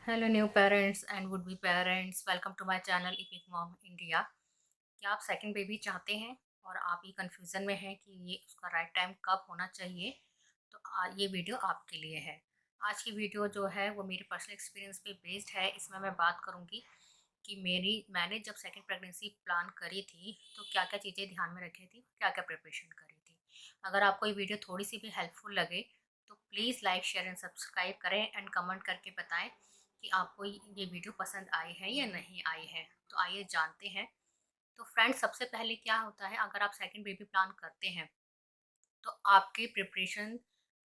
Hello new parents and would be parents, welcome to my channel epic mom India. क्या आप second baby चाहते हैं और आप ये कंफ्यूजन में हैं कि ये उसका राइट टाइम कब होना चाहिए? तो ये वीडियो आपके लिए है। आज की वीडियो जो है वो मेरे पर्सनल एक्सपीरियंस पे बेस्ड है। इसमें मैं बात करूँगी कि मैंने जब सेकंड प्रेगनेंसी प्लान करी थी तो क्या क्या चीज़ें ध्यान में रखी थी, क्या क्या प्रिपरेशन करी थी। अगर आपको ये वीडियो थोड़ी सी भी हेल्पफुल लगे तो please like share and subscribe करें एंड कमेंट करके बताएं कि आपको ये वीडियो पसंद आई है या नहीं आई है। तो आइए जानते हैं। तो फ्रेंड्स, सबसे पहले क्या होता है, अगर आप सेकंड बेबी प्लान करते हैं तो आपके प्रिपरेशन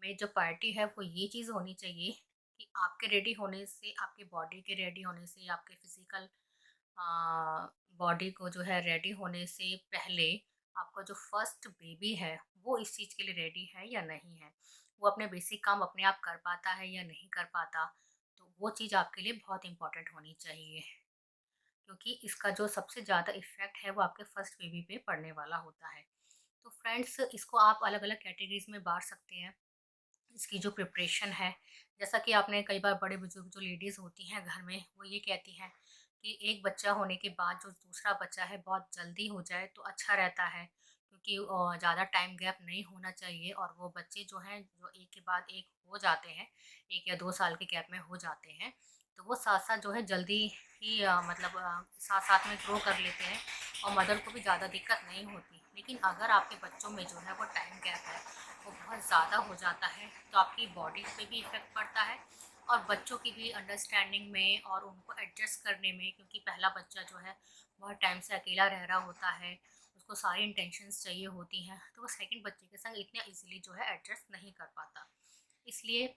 में जो प्रायोरिटी है वो ये चीज़ होनी चाहिए कि आपके रेडी होने से, आपके बॉडी के रेडी होने से, आपके फिजिकल बॉडी को जो है रेडी होने से पहले आपका जो फर्स्ट बेबी है वो इस चीज़ के लिए रेडी है या नहीं है, वो अपने बेसिक काम अपने आप कर पाता है या नहीं कर पाता। तो वो चीज़ आपके लिए बहुत इंपॉर्टेंट होनी चाहिए, क्योंकि इसका जो सबसे ज़्यादा इफ़ेक्ट है वो आपके फर्स्ट बेबी पे पड़ने वाला होता है। तो फ्रेंड्स, इसको आप अलग अलग कैटेगरीज में बांट सकते हैं। इसकी जो प्रिपरेशन है, जैसा कि आपने कई बार बड़े बुजुर्ग जो लेडीज़ होती हैं घर में, वो ये कहती हैं कि एक बच्चा होने के बाद जो दूसरा बच्चा है बहुत जल्दी हो जाए तो अच्छा रहता है, क्योंकि ज़्यादा टाइम गैप नहीं होना चाहिए और वो बच्चे जो हैं जो एक के बाद एक हो जाते हैं, 1 या 2 साल के गैप में हो जाते हैं, तो वो साथ साथ जो है जल्दी ही साथ साथ में ग्रो कर लेते हैं और मदर को भी ज़्यादा दिक्कत नहीं होती। लेकिन अगर आपके बच्चों में जो है वो टाइम गैप है, वो बहुत ज़्यादा हो जाता है, तो आपकी बॉडी पे भी इफ़ेक्ट पड़ता है और बच्चों की भी अंडरस्टैंडिंग में और उनको एडजस्ट करने में, क्योंकि पहला बच्चा जो है बहुत टाइम से अकेला रह रहा होता है, उसको सारी इंटेंशंस चाहिए होती हैं, तो वो सेकंड बच्चे के साथ इतना इजीली जो है एडजस्ट नहीं कर पाता। इसलिए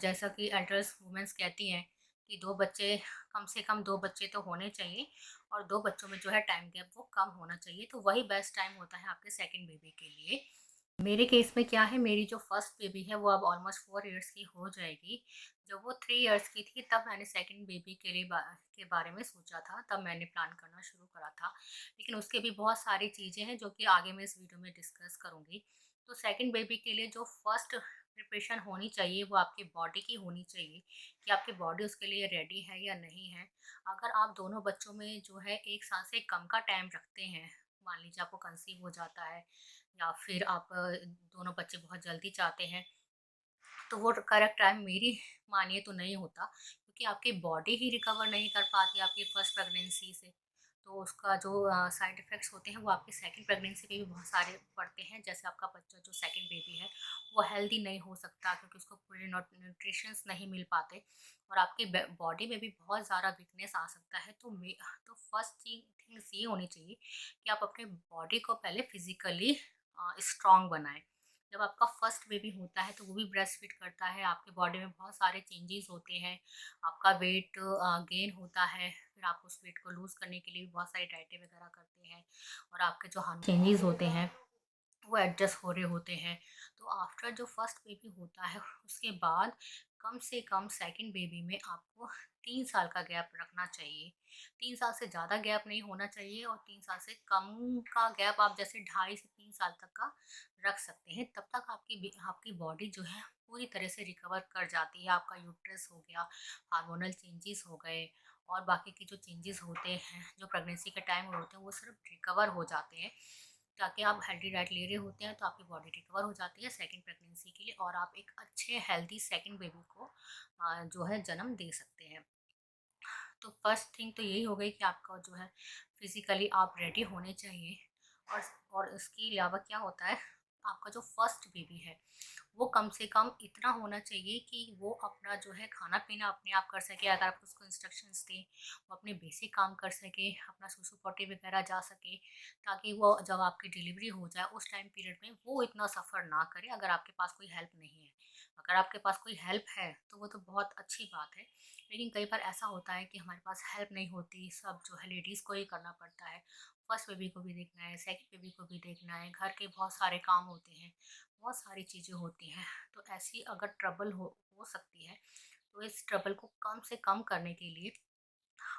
जैसा कि एल्डर्स वुमेंस कहती हैं कि 2 बच्चे, कम से कम 2 बच्चे तो होने चाहिए और 2 बच्चों में जो है टाइम गैप वो कम होना चाहिए, तो वही बेस्ट टाइम होता है आपके सेकंड बेबी के लिए। मेरे केस में क्या है, मेरी जो फर्स्ट बेबी है वो अब ऑलमोस्ट 4 इयर्स की हो जाएगी। जब वो 3 इयर्स की थी तब मैंने सेकंड बेबी के लिए के बारे में सोचा था, तब मैंने प्लान करना शुरू करा था। लेकिन उसके भी बहुत सारी चीज़ें हैं जो कि आगे मैं इस वीडियो में डिस्कस करूँगी। तो सेकंड बेबी के लिए जो फर्स्ट प्रिपरेशन होनी चाहिए वो आपकी बॉडी की होनी चाहिए कि आपकी बॉडी उसके लिए रेडी है या नहीं है। अगर आप दोनों बच्चों में जो है 1 साल से कम का टाइम रखते हैं, मान लीजिए आपको कंसीव हो जाता है या फिर आप दोनों बच्चे बहुत जल्दी चाहते हैं, तो वो करेक्ट टाइम मेरी मानिए तो नहीं होता, क्योंकि आपकी बॉडी ही रिकवर नहीं कर पाती आपकी फर्स्ट प्रेगनेंसी से। तो उसका जो साइड इफ़ेक्ट्स होते हैं वो आपकी सेकंड प्रेगनेंसी पे भी बहुत सारे पड़ते हैं। जैसे आपका बच्चा जो सेकंड बेबी है वो हेल्दी नहीं हो सकता, क्योंकि उसको पूरे न्यूट्रिशंस नहीं मिल पाते और आपकी बॉडी में भी बहुत ज़्यादा वीकनेस आ सकता है। तो फर्स्ट थिंग्स ये होनी चाहिए कि आप अपने बॉडी को पहले फिजिकली स्ट्रॉन्ग बनाएं। जब आपका फर्स्ट बेबी होता है तो वो भी ब्रेस्ट फीड करता है, आपके बॉडी में बहुत सारे चेंजेस होते हैं, आपका वेट गेन होता है, फिर आप उस वेट को लूज़ करने के लिए भी बहुत सारी डाइटें वगैरह करते हैं और आपके जो हार्मोन चेंजेस होते हैं वो एडजस्ट हो रहे होते हैं। तो आफ्टर जो फर्स्ट बेबी होता है उसके बाद कम से कम सेकंड बेबी में आपको 3 साल का गैप रखना चाहिए। 3 साल से ज़्यादा गैप नहीं होना चाहिए और 3 साल से कम का गैप आप जैसे 2.5 से 3 साल तक का रख सकते हैं। तब तक आपकी बॉडी जो है पूरी तरह से रिकवर कर जाती है। आपका यूट्रस हो गया, हार्मोनल चेंजेस हो गए और बाकी के जो चेंजेस होते हैं जो प्रेगनेंसी के टाइम होते हैं वो सिर्फ रिकवर हो जाते हैं। ताकि आप हेल्दी डाइट ले रहे होते हैं तो आपकी बॉडी रिकवर हो जाती है सेकंड प्रेगनेंसी के लिए और आप एक अच्छे हेल्दी सेकंड बेबी को जो है जन्म दे सकते हैं। तो फर्स्ट थिंग तो यही हो गई कि आपका जो है फिजिकली आप रेडी होने चाहिए। और इसके अलावा क्या होता है, आपका जो फर्स्ट बेबी है वो कम से कम इतना होना चाहिए कि वो अपना जो है खाना पीना अपने आप कर सके। अगर आप उसको इंस्ट्रक्शंस दें, वो अपने बेसिक काम कर सके, अपना सुसु पोटी वगैरह जा सके, ताकि वो जब आपकी डिलीवरी हो जाए उस टाइम पीरियड में वो इतना सफ़र ना करे अगर आपके पास कोई हेल्प नहीं है। अगर आपके पास कोई हेल्प है तो वो तो बहुत अच्छी बात है, लेकिन कई बार ऐसा होता है कि हमारे पास हेल्प नहीं होती, सब जो है लेडीज़ को ही करना पड़ता है। फर्स्ट बेबी को भी देखना है, सेकंड बेबी को भी देखना है, घर के बहुत सारे काम होते हैं, बहुत सारी चीज़ें होती हैं। तो ऐसी अगर ट्रबल हो सकती है, तो इस ट्रबल को कम से कम करने के लिए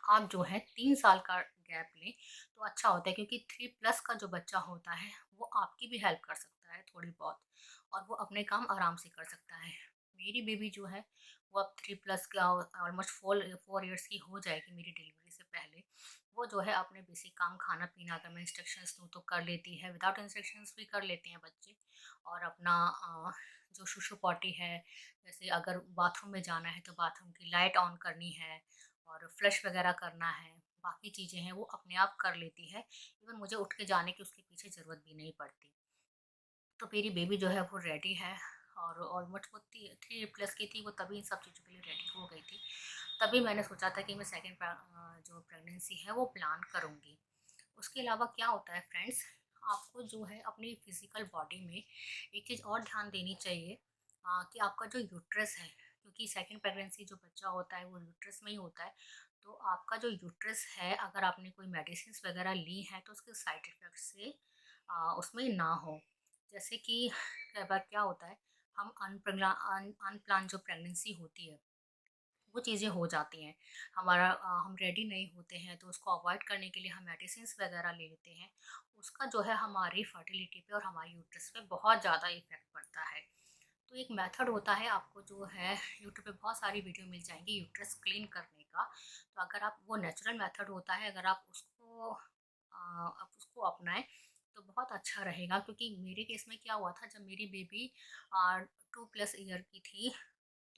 आप जो है 3 साल का गैप लें तो अच्छा होता है, क्योंकि 3+ का जो बच्चा होता है वो आपकी भी हेल्प कर सकता है थोड़ी बहुत और वो अपने काम आराम से कर सकता है। मेरी बेबी जो है वो अब 3 प्लस का ऑलमोस्ट 4 इयर्स की हो जाएगी मेरी डिलीवरी से पहले। वो जो है अपने बेसिक काम खाना-पीना अगर मैं इंस्ट्रक्शंस दूँ तो कर लेती है, विदाउट इंस्ट्रक्शंस भी कर लेते हैं बच्चे। और अपना जो शुशु पॉटी है, जैसे अगर बाथरूम में जाना है तो बाथरूम की लाइट ऑन करनी है और फ्लश वगैरह करना है, बाकी चीज़ें हैं वो अपने आप कर लेती है। इवन मुझे उठ के जाने की उसके पीछे ज़रूरत भी नहीं पड़ती। तो मेरी बेबी जो है वो रेडी है और ऑलमोस्ट वो 3 प्लस की थी, वो तभी इन सब चीज़ों के लिए रेडी हो गई थी। तभी मैंने सोचा था कि मैं जो प्रेगनेंसी है वो प्लान करूँगी। उसके अलावा क्या होता है फ्रेंड्स, आपको जो है अपनी फिजिकल बॉडी में एक चीज़ और ध्यान देनी चाहिए, कि आपका जो यूट्रस है, क्योंकि सेकंड प्रेगनेंसी जो बच्चा होता है वो यूट्रस में ही होता है। तो आपका जो यूट्रस है, अगर आपने कोई मेडिसिन वगैरह ली हैं तो उसके साइड इफ़ेक्ट से उसमें ना हो। जैसे कि कई बार क्या होता है, हम अनप्लान जो प्रेगनेंसी होती है वो चीज़ें हो जाती हैं। हम रेडी नहीं होते हैं तो उसको अवॉइड करने के लिए हम मेडिसिन्स वगैरह ले लेते हैं। उसका जो है हमारी फर्टिलिटी पे और हमारी यूट्रस पे बहुत ज़्यादा इफ़ेक्ट पड़ता है। तो एक मेथड होता है, आपको जो है यूट्यूब पे बहुत सारी वीडियो मिल जाएँगी यूट्रस क्लीन करने का। तो अगर आप वो नेचुरल मेथड होता है, अगर आप उसको अपनाएँ तो बहुत अच्छा रहेगा, क्योंकि मेरे केस में क्या हुआ था, जब मेरी बेबी 2 प्लस ईयर की थी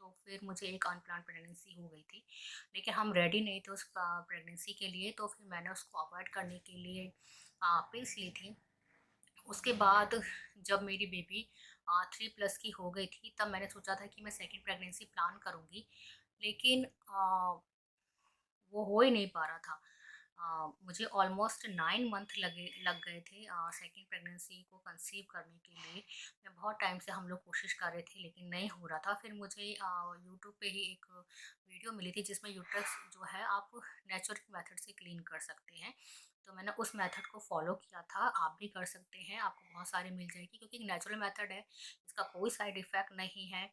तो फिर मुझे एक अनप्लान्ड प्रेगनेंसी हो गई थी। लेकिन हम रेडी नहीं थे उस प्रेगनेंसी के लिए, तो फिर मैंने उसको अवॉइड करने के लिए पिल्स ली थी। उसके बाद जब मेरी बेबी 3 प्लस की हो गई थी, तब मैंने सोचा था कि मैं सेकंड प्रेगनेंसी प्लान करूँगी। लेकिन वो हो ही नहीं पा रहा था। मुझे ऑलमोस्ट 9 मंथ लग गए थे सेकंड प्रेगनेंसी को कंसीव करने के लिए। मैं बहुत टाइम से हम लोग कोशिश कर रहे थे लेकिन नहीं हो रहा था। फिर मुझे यूट्यूब पे ही एक वीडियो मिली थी जिसमें यूट्रस जो है आप नेचुरल मेथड से क्लीन कर सकते हैं। तो मैंने उस मेथड को फॉलो किया था, आप भी कर सकते हैं, आपको बहुत सारी मिल जाएगी, क्योंकि एक नेचुरल मेथड है, इसका कोई साइड इफ़ेक्ट नहीं है।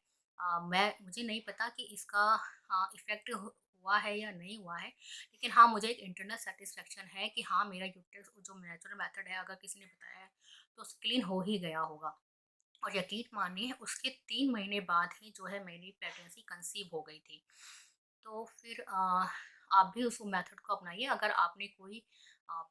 मुझे नहीं पता कि इसका इफ़ेक्ट हुआ है या नहीं हुआ है, लेकिन हाँ, मुझे एक इंटरनल सैटिस्फैक्शन है कि हाँ, मेरा यूट्रस जो नेचुरल मेथड है, अगर किसी ने बताया है तो क्लीन हो ही गया होगा। और यकीन मानिए उसके 3 महीने बाद ही जो है मेरी प्रेगनेंसी कंसीव हो गई थी। तो फिर आप भी उस मेथड को अपनाइए, अगर आपने कोई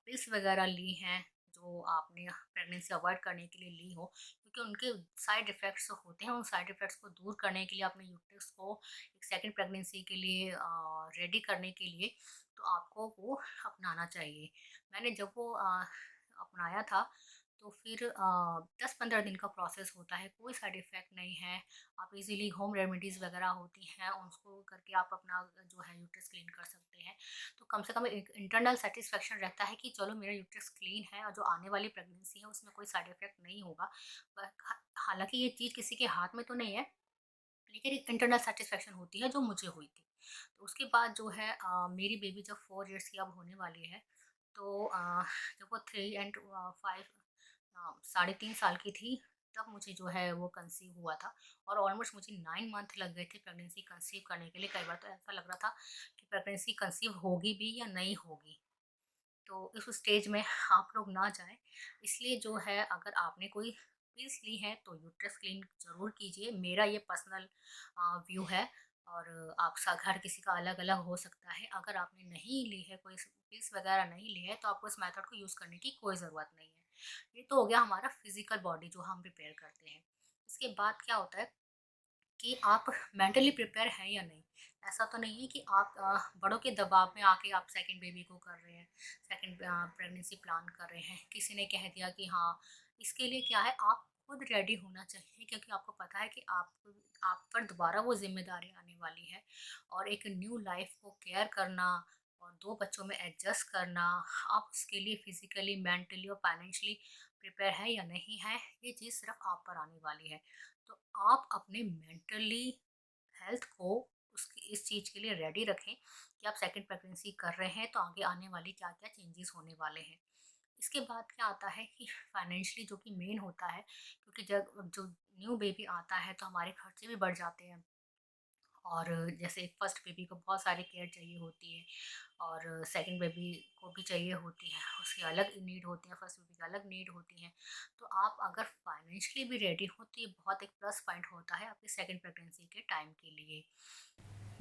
पिल्स वगैरह ली हैं जो आपने प्रेगनेंसी अवॉइड करने के लिए ली हो, क्योंकि उनके साइड इफ़ेक्ट्स होते हैं, उन साइड इफ़ेक्ट्स को दूर करने के लिए अपने यूट्रस को एक सेकंड प्रेगनेंसी के लिए रेडी करने के लिए तो आपको वो अपनाना चाहिए। मैंने जब वो अपनाया था तो फिर 10-15 दिन का प्रोसेस होता है, कोई साइड इफ़ेक्ट नहीं है। आप इज़िली होम रेमेडीज़ वगैरह होती हैं, उसको करके आप अपना जो है यूट्रस क्लीन कर सकते हैं। तो कम से कम एक इंटरनल सैटिस्फैक्शन रहता है कि चलो मेरा यूट्रस क्लीन है और जो आने वाली प्रेगनेंसी है उसमें कोई साइड इफ़ेक्ट नहीं होगा। ब हालाँकि ये चीज़ किसी के हाथ में तो नहीं है, लेकिन एक इंटरनल सैटिस्फैक्शन होती है जो मुझे हुई थी। तो उसके बाद जो है मेरी बेबी जब 4 इयर्स की अब होने वाली है, तो जब वो 3 एंड 5 साढ़े 3 साल की थी, तब मुझे जो है वो कंसीव हुआ था। और ऑलमोस्ट मुझे 9 मंथ लग गए थे प्रेगनेंसी कंसीव करने के लिए। कई बार तो ऐसा लग रहा था कि प्रेगनेंसी कंसीव होगी भी या नहीं होगी। तो इस स्टेज में आप लोग ना जाएँ, इसलिए जो है अगर आपने कोई पिल्स ली है तो यूट्रस क्लीन ज़रूर कीजिए। मेरा ये पर्सनल व्यू है, और आप सा हर किसी का अलग-अलग हो सकता है। अगर आपने नहीं ली है, कोई पिल्स वगैरह नहीं ली है, तो आपको इस मेथड को यूज़ करने की कोई ज़रूरत नहीं है। ये तो हो गया हमारा फिज़िकल बॉडी जो हम प्रिपेयर करते हैं। इसके बाद क्या होता है कि आप मेंटली प्रिपेयर हैं या नहीं। ऐसा तो नहीं है कि आप बड़ों के दबाव में आके आप सेकंड बेबी को कर रहे हैं, सेकंड प्रेगनेंसी प्लान कर रहे हैं। किसी ने कह दिया कि हाँ, इसके लिए क्या है, आप खुद रेडी होना चाहिए, क्योंकि आपको पता है कि आप पर दोबारा वो ज़िम्मेदारी आने वाली है। और एक न्यू लाइफ़ को केयर करना और 2 बच्चों में एडजस्ट करना, आप उसके लिए फिज़िकली, मेंटली और फाइनेंशियली प्रिपेयर हैं या नहीं हैं, ये चीज़ सिर्फ़ आप पर आने वाली है। तो आप अपने मेंटली हेल्थ को उसकी इस चीज़ के लिए रेडी रखें कि आप सेकंड प्रेगनेंसी कर रहे हैं तो आगे आने वाली क्या-क्या चेंजेस होने वाले हैं। इसके बाद क्या आता है कि फाइनेंशियली जो कि मेन होता है, क्योंकि जब जो न्यू बेबी आता है तो हमारे खर्चे भी बढ़ जाते हैं। और जैसे फर्स्ट बेबी को बहुत सारी केयर चाहिए होती है और सेकंड बेबी को भी चाहिए होती है, उसकी अलग नीड होती है, फर्स्ट बेबी की अलग नीड होती है। तो आप अगर फाइनेंशियली भी रेडी हो तो ये बहुत एक प्लस पॉइंट होता है आपकी सेकंड प्रेगनेंसी के टाइम के लिए।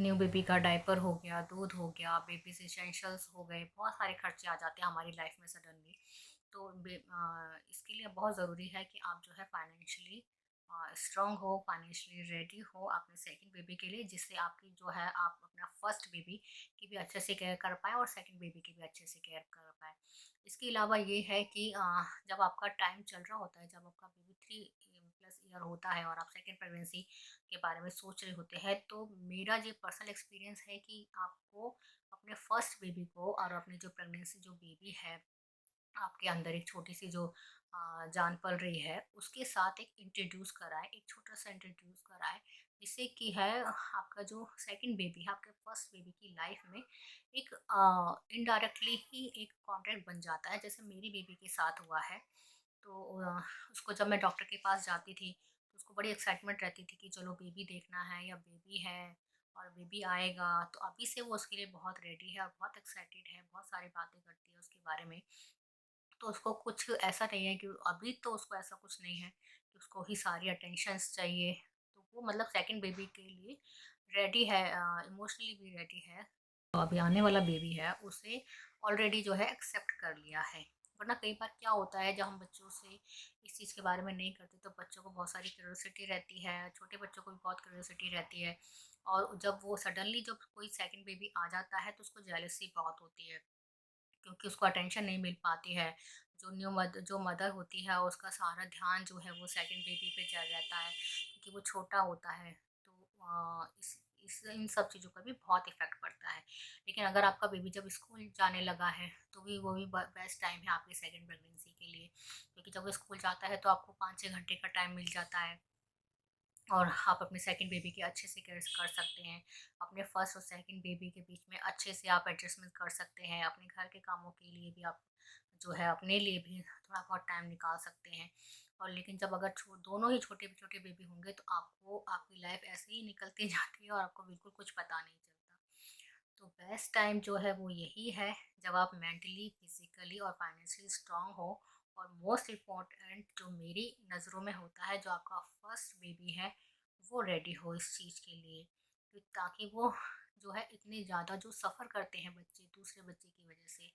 न्यू बेबी का डायपर हो गया, दूध हो गया, बेबीज़ एसेंशियल्स हो गए, बहुत सारे खर्चे आ जाते हैं हमारी लाइफ में सडनली। तो इसके लिए बहुत ज़रूरी है कि आप जो है फाइनेंशियली स्ट्रॉन्ग हो, फाइनेंशियली रेडी हो अपने सेकंड बेबी के लिए, जिससे आपकी जो है आप अपना फर्स्ट बेबी की भी अच्छे से केयर कर पाएँ और सेकंड बेबी की भी अच्छे से केयर कर पाएँ। इसके अलावा ये है कि जब आपका टाइम चल रहा होता है, जब आपका बेबी 3 प्लस ईयर होता है और आप सेकंड प्रेगनेंसी के बारे में सोच रहे होते हैं, तो मेरा ये पर्सनल एक्सपीरियंस है कि आपको अपने फर्स्ट बेबी को और अपनी जो प्रेगनेंसी जो बेबी है आपके अंदर एक छोटी-सी जो जान पल रही है, उसके साथ एक इंट्रोड्यूस कराएँ, एक छोटा-सा इंट्रोड्यूस कराएँ, जिससे कि है आपका जो सेकंड बेबी है, आपके फर्स्ट बेबी की लाइफ में एक इनडायरेक्टली ही एक कॉन्टैक्ट बन जाता है, जैसे मेरी बेबी के साथ हुआ है। तो उसको जब मैं डॉक्टर के पास जाती थी, तो उसको बड़ी एक्साइटमेंट रहती थी कि चलो बेबी देखना है या बेबी है और बेबी आएगा, तो अभी से वो उसके लिए बहुत रेडी है और बहुत एक्साइटेड है, बहुत सारी बातें करती है उसके बारे में। तो उसको कुछ ऐसा नहीं है कि अभी तो उसको ऐसा कुछ नहीं है कि उसको ही सारी अटेंशन्स चाहिए। तो वो मतलब सेकंड बेबी के लिए रेडी है, इमोशनली भी रेडी है। तो अभी आने वाला बेबी है उसे ऑलरेडी जो है एक्सेप्ट कर लिया है। वरना कई बार क्या होता है जब हम बच्चों से इस चीज़ के बारे में नहीं करते तो बच्चों को बहुत सारी क्यूरियोसिटी रहती है, छोटे बच्चों को भी बहुत क्यूरियोसिटी रहती है और जब वो सडनली जब कोई सेकंड बेबी आ जाता है तो उसको जेलसी बहुत होती है। क्योंकि उसको अटेंशन नहीं मिल पाती है। जो मदर होती है उसका सारा ध्यान जो है वो सेकंड बेबी पे चल रहता है क्योंकि वो छोटा होता है। तो इस इन सब चीज़ों का भी बहुत इफ़ेक्ट पड़ता है। लेकिन अगर आपका बेबी जब स्कूल जाने लगा है तो भी वो भी ब बेस्ट टाइम है आपकी सेकंड प्रेगनेंसी के लिए। क्योंकि जब वो स्कूल जाता है तो आपको 5-6 घंटे का टाइम मिल जाता है। और आप अपने सेकंड बेबी की अच्छे से केयर कर सकते हैं। अपने फर्स्ट और सेकंड बेबी के बीच में अच्छे से आप एडजस्टमेंट कर सकते हैं। अपने घर के कामों के लिए भी आप जो है अपने लिए भी थोड़ा बहुत टाइम निकाल सकते हैं। और लेकिन जब अगर दोनों ही छोटे-छोटे बेबी होंगे तो आपको आपकी लाइफ ऐसे ही निकलती जाती है और आपको बिल्कुल कुछ पता नहीं चलता। तो बेस्ट टाइम जो है वो यही है जब आप मेंटली, फिज़िकली और फाइनेंशियली स्ट्रॉन्ग हो और मोस्ट इम्पोर्टेंट जो मेरी नज़रों में होता है जो आपका फर्स्ट बेबी है वो रेडी हो इस चीज़ के लिए ताकि वो जो है इतने ज़्यादा जो सफ़र करते हैं बच्चे दूसरे बच्चे की वजह से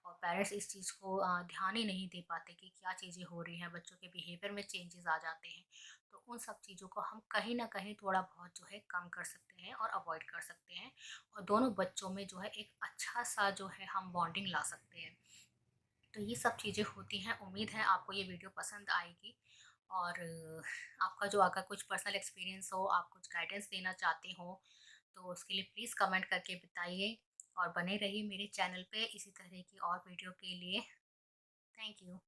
और पेरेंट्स इस चीज़ को ध्यान ही नहीं दे पाते कि क्या चीज़ें हो रही हैं, बच्चों के बिहेवियर में चेंजेस आ जाते हैं। तो उन सब चीज़ों को हम कहीं ना कहीं थोड़ा बहुत जो है कम कर सकते हैं और अवॉइड कर सकते हैं और दोनों बच्चों में जो है एक अच्छा सा जो है हम बॉन्डिंग ला सकते हैं। तो ये सब चीज़ें होती हैं, उम्मीद है आपको ये वीडियो पसंद आएगी और आपका जो अगर कुछ पर्सनल एक्सपीरियंस हो, आप कुछ गाइडेंस देना चाहते हो, तो उसके लिए प्लीज़ कमेंट करके बताइए और बने रहिए मेरे चैनल पे इसी तरह की और वीडियो के लिए। Thank you.